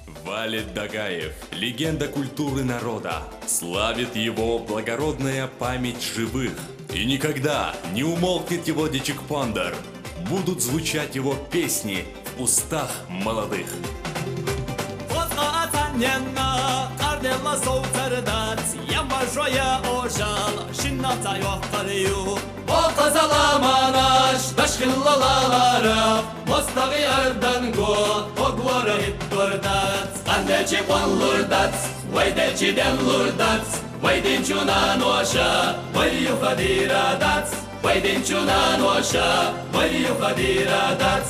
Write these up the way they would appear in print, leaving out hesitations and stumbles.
Валид Дагаев, легенда культуры народа, славит его благородная память живых. И никогда не умолкнет его Дичик Пондер. Будут звучать его песни в устах молодых. O kazalamanas, daşkıllalara, Mostagi erdango, ogvara hittordat, Andeci wan lurdat, Vaydeci den lurdat, Vaydincunan oşa, Vayu fadiradat, Vaydincunan oşa, Vayu fadiradat.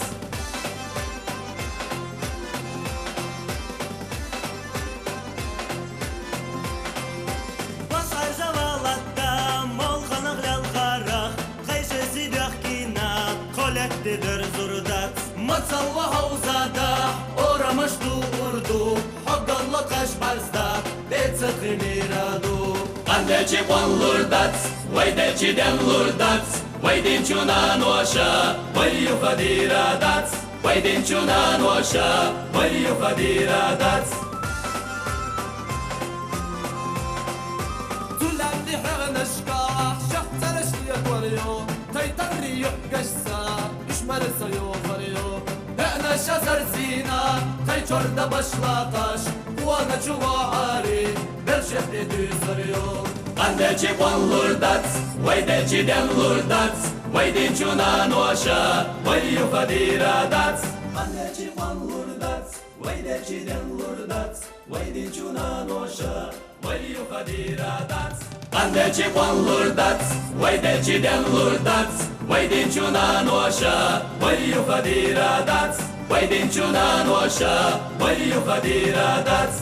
Matsalva havzada, oramış durdu, Hoggalla kaş barzda, Betsa miradu. Andeci wan lurdat, Vaydeci den lurdat, Vaydincunan oşa, Vayu fadiradat, Vaydincunan oşa, Vayu fadiradat. Tulandi hagnaşka, şahtarışlı yakvarıyor, Taytarri yok gaşsa, Düşmarısa yok varıyor. E'na şazar zina, Tayçorda başlataş, Uana çuvahari, Berşehri düz varıyor. Andeci wan lurdat, Vaydeci den lurdat, Vaydincunan oşa, Vayu fadiradat. Andeci wan lurdat, Vaydeci den lurdat, Vaydincunan oşa, Vayu fadiradat. Andeci wan lurdat, Vaydeci den lurdat, Vaydincunan oşa, Vayu fadiradat, Vaydincunan oşa, Vayu fadiradat.